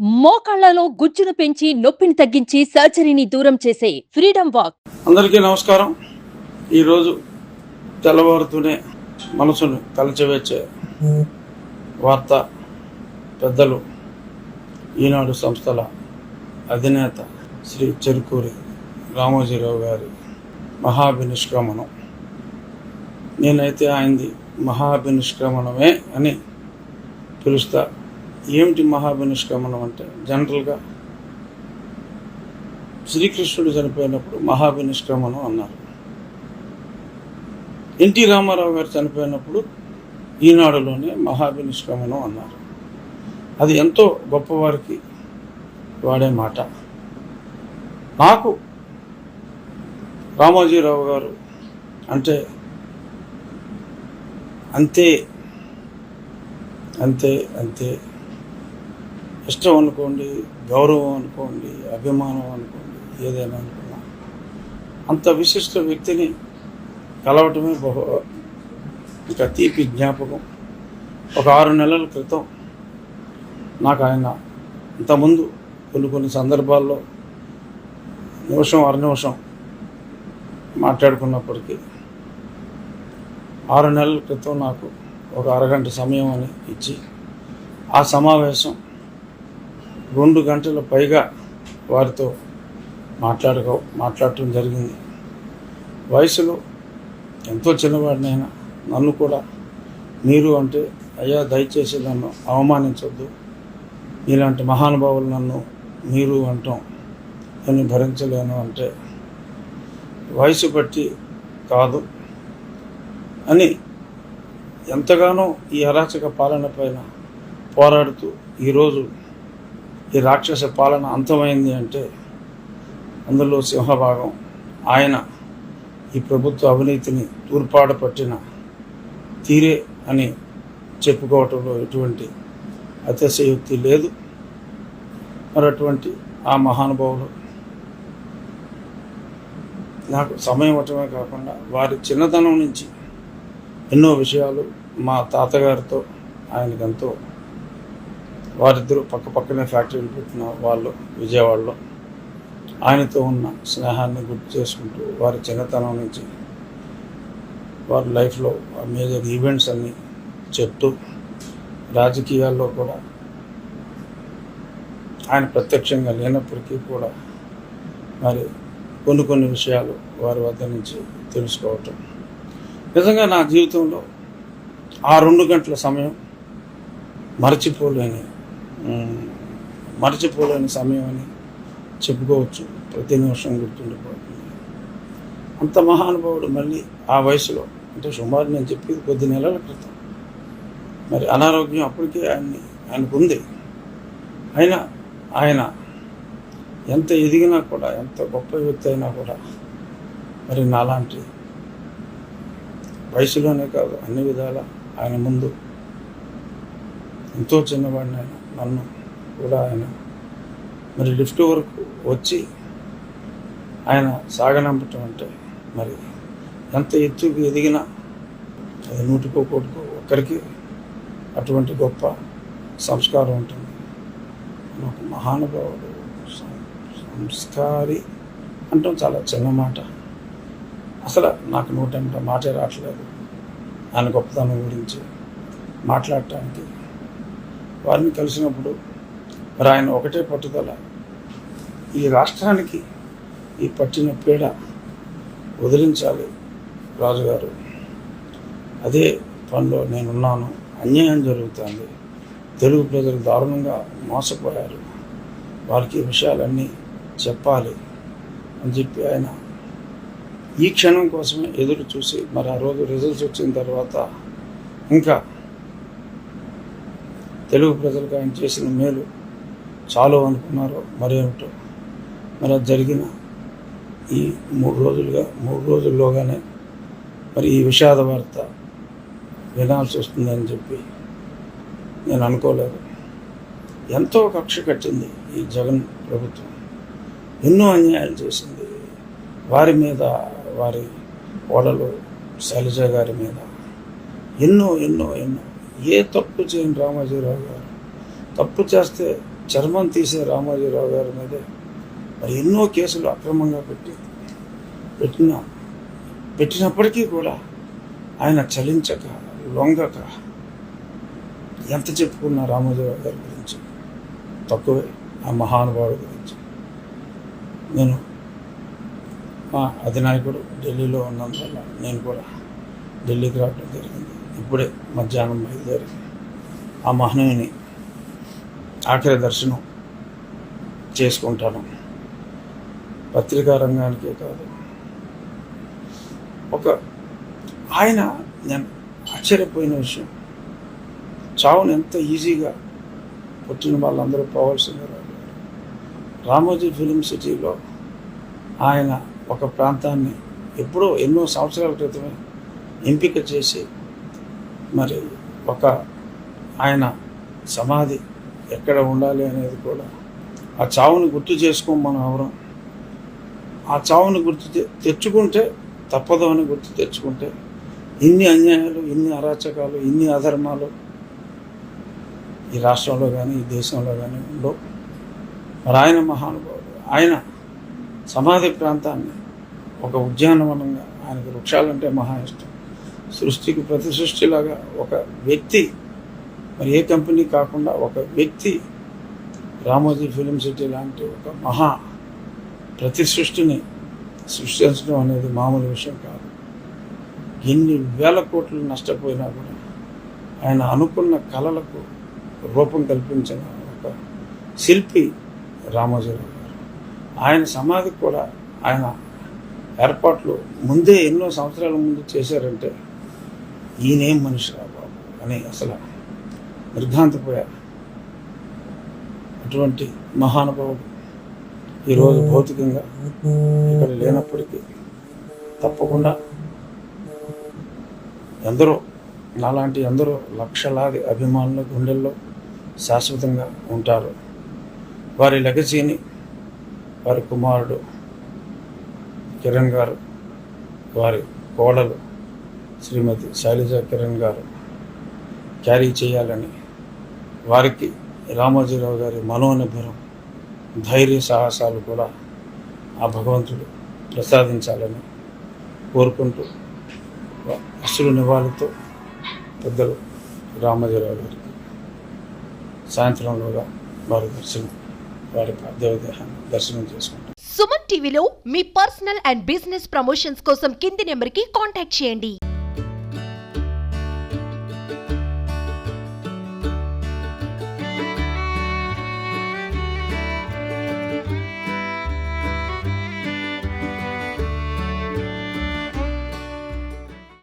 మోకాళ్లలో గుజ్జును పెంచి నొప్పిని తగ్గించి సర్జరీని దూరం చేసే ఫ్రీడమ్ వాక్. అందరికీ నమస్కారం. ఈరోజు తెల్లవారుతూనే మనసును కలిచివేసే వార్త పెద్దలు ఈనాడు సంస్థల అధినేత శ్రీ చెరుకూరి రామోజీరావు గారి మహాభినిష్క్రమణం. నేనైతే ఆయనది మహాభినిష్క్రమణమే అని పిలుస్తా. ఏమిటి మహాభినిష్క్రమణం అంటే, జనరల్గా శ్రీకృష్ణుడు చనిపోయినప్పుడు మహాభినిష్క్రమణం అన్నారు. ఎన్టీ రామారావు గారు చనిపోయినప్పుడు ఈనాడులోనే మహాభినిష్క్రమణం అన్నారు. అది ఎంతో గొప్పవారికి వాడే మాట. నాకు రామోజీరావు గారు అంటే అంతే అంతే అంతే ఇష్టం అనుకోండి, గౌరవం అనుకోండి, అభిమానం అనుకోండి, ఏదైనా అనుకున్నా అంత విశిష్ట వ్యక్తిని కలవటమే ఇంకా తీపి జ్ఞాపకం. ఒక 6 నెలల క్రితం నాకు ఆయన ఇంతకుముందు కొన్ని సందర్భాల్లో నిమిషం అర నిమిషం మాట్లాడుకున్నప్పటికీ 6 నెలల క్రితం నాకు ఒక అరగంట సమయం అని ఇచ్చి ఆ సమావేశం 2 గంటల పైగా వారితో మాట్లాడటం జరిగింది. వయసులో ఎంతో చిన్నవాడినైనా నన్ను కూడా మీరు అంటే, అయ్యా దయచేసి నన్ను అవమానించొద్దు, ఇలాంటి మహానుభావులు నన్ను మీరు అంటాం నేను భరించలేను అంటే వయసు బట్టి కాదు అని ఎంతగానో ఈ అరాచక పాలన పైన పోరాడుతూ ఈరోజు ఈ రాక్షస పాలన అంతమైంది అంటే అందులో సింహభాగం ఆయన ఈ ప్రభుత్వ అవినీతిని తూర్పాడ పట్టిన తీరే అని చెప్పుకోవటంలో ఎటువంటి అతిశయోక్తి లేదు. మరి అటువంటి ఆ మహానుభావులు నాకు సమయం ఇవ్వటమే కాకుండా వారి చిన్నతనం నుంచి ఎన్నో విషయాలు మా తాతగారితో ఆయనకెంతో, వారిద్దరూ పక్కనే ఫ్యాక్టరీలు పెట్టిన వాళ్ళు విజయవాడలో, ఆయనతో ఉన్న స్నేహాన్ని గుర్తు చేసుకుంటూ వారి చిన్నతనం నుంచి వారి లైఫ్లో మేజర్ ఈవెంట్స్ అన్నీ చెప్తూ, రాజకీయాల్లో కూడా ఆయన ప్రత్యక్షంగా లేనప్పటికీ కూడా మరి కొన్ని విషయాలు వారి వద్ద నుంచి తెలుసుకోవటం నిజంగా నా జీవితంలో ఆ 2 గంటల సమయం మరచిపోలేని సమయం అని చెప్పుకోవచ్చు. ప్రతి నిమిషం గుర్తుండిపోతుంది. అంత మహానుభావుడు మళ్ళీ ఆ వయసులో, అంటే సుమారు నేను చెప్పేది కొద్ది నెలల క్రితం, మరి అనారోగ్యం అప్పటికే ఆయనకు ఉంది. అయినా ఆయన ఎంత ఎదిగినా కూడా, ఎంత గొప్ప వ్యక్తి అయినా కూడా మరి నాలాంటి వయసులోనే కాదు అన్ని విధాల ఆయన ముందు ఎంతో చిన్నవాడిని ఆయన, నన్ను కూడా ఆయన మరి లిఫ్ట్ వరకు వచ్చి ఆయన సాగనంపటం అంటే మరి ఎంత ఎత్తుకు ఎదిగినా అది 100 ఒక్కరికి అటువంటి గొప్ప సంస్కారం ఉంటుంది. ఒక మహానుభావుడు, సంస్కారి అంటాం చాలా చిన్న మాట. అసలు నాకు 100 మాటే రావట్లేదు ఆయన గొప్పతనం గురించి మాట్లాడటానికి. వారిని కలిసినప్పుడు మరి ఆయన ఒకటే పట్టుదల, ఈ రాష్ట్రానికి ఈ పట్టిన పీడ వదిలించాలి రాజుగారు, అదే పనిలో నేనున్నాను, అన్యాయం జరుగుతుంది, తెలుగు ప్రజలు దారుణంగా మోసపోయారు, వారికి ఈ విషయాలన్నీ చెప్పాలి అని చెప్పి ఆయన ఈ క్షణం కోసమే ఎదురు చూసి, మరి ఆ రోజు రిజల్ట్స్ వచ్చిన తర్వాత ఇంకా తెలుగు ప్రజలకు ఆయన చేసిన మేలు చాలు అనుకున్నారో మరేమిటో, మరి అది జరిగిన ఈ 3 రోజుల్లోగానే మరి ఈ విషాద వార్త వినాల్సి వస్తుందని చెప్పి నేను అనుకోలేదు. ఎంతో కక్ష కట్టింది ఈ జగన్ ప్రభుత్వం, ఎన్నో అన్యాయాలు చేసింది వారి మీద, వారి ఓడలు శైలజ గారి మీద ఎన్నో ఏ తప్పు చేయని రామోజీరావు గారు తప్పు చేస్తే చర్మం తీసే రామోజీరావు గారి మీద మరి ఎన్నో కేసులు అక్రమంగా పెట్టినప్పటికీ కూడా ఆయన చలించక లొంగక ఎంత చెప్పుకున్న రామోజీరావు గారి గురించి తక్కువే. ఆ మహానుభావుడి గురించి నేను మా అధినాయకుడు ఢిల్లీలో ఉన్నందువల్ల నేను కూడా ఢిల్లీకి రావడం జరిగింది. ఇప్పుడే మధ్యాహ్నం బయలుదేరి ఆ మహనీయుని ఆఖరి దర్శనం చేసుకుంటాను. పత్రికా రంగానికే కాదు, ఆయన నేను ఆశ్చర్యపోయిన విషయం, చావును ఎంత ఈజీగా పుట్టిన వాళ్ళందరూ పోవాల్సిందే. రామోజీ ఫిలిం సిటీలో ఆయన ఒక ప్రాంతాన్ని ఎప్పుడో ఎన్నో సంవత్సరాల క్రితమే ఎంపిక చేసి మరి ఆయన సమాధి ఎక్కడ ఉండాలి అనేది కూడా ఆ చావుని గుర్తు చేసుకోమని అవరం. ఆ చావుని తెచ్చుకుంటే తప్పదు అని గుర్తు తెచ్చుకుంటే ఇన్ని అన్యాయాలు, ఇన్ని అరాచకాలు, ఇన్ని అధర్మాలు ఈ రాష్ట్రంలో కానీ ఈ దేశంలో కానీ ఉండవు. మరి ఆయన మహానుభావుడు, ఆయన సమాధి ప్రాంతాన్ని ఒక ఉద్యానవనంగా, ఆయనకు వృక్షాలంటే మహా ఇష్టం, సృష్టికి ప్రతి సృష్టిలాగా ఒక వ్యక్తి, మరి ఏ కంపెనీ కాకుండా ఒక వ్యక్తి రామోజీ ఫిలిం సిటీ లాంటి ఒక మహా ప్రతి సృష్టిని సృష్టించడం అనేది మామూలు విషయం కాదు. ఎన్ని వేల కోట్లు నష్టపోయినా కూడా ఆయన అనుకున్న కళలకు రూపం కల్పించిన ఒక శిల్పి రామోజీరావు గారు. ఆయన సమాధికి కూడా ఆయన ఏర్పాట్లు ముందే ఎన్నో సంవత్సరాల ముందు చేశారంటే ఈయనేం మనిషి రా బాబు అని అసలు నిర్ఘాంతపోయారు. అటువంటి మహానుభావుడు ఈరోజు భౌతికంగా ఇక్కడ లేనప్పటికీ తప్పకుండా నాలాంటి ఎందరో లక్షలాది అభిమానుల గుండెల్లో శాశ్వతంగా ఉంటారు. వారి లెగసీని వారి కుమారుడు కిరణ్ గారు, వారి కోడలు శ్రీమతి శైలజ కిరణ్ గారు క్యారీ చేయాలని, వారికి రామోజీరావు గారి మనోనిబ్బరం, ధైర్య సాహసాలు కూడా ఆ భగవంతుడు ప్రసాదించాలని కోరుకుంటూ అసలు నివాళితో పెద్దలు రామోజీరావు గారికి సాయంత్రంలోగా వారి దేవదేహాన్ని దర్శనం చేసుకుంటారు. సుమన్ టీవీలో మీ పర్సనల్ అండ్ బిజినెస్ ప్రమోషన్స్ కోసం కింది నెంబర్కి కాంటాక్ట్ చేయండి.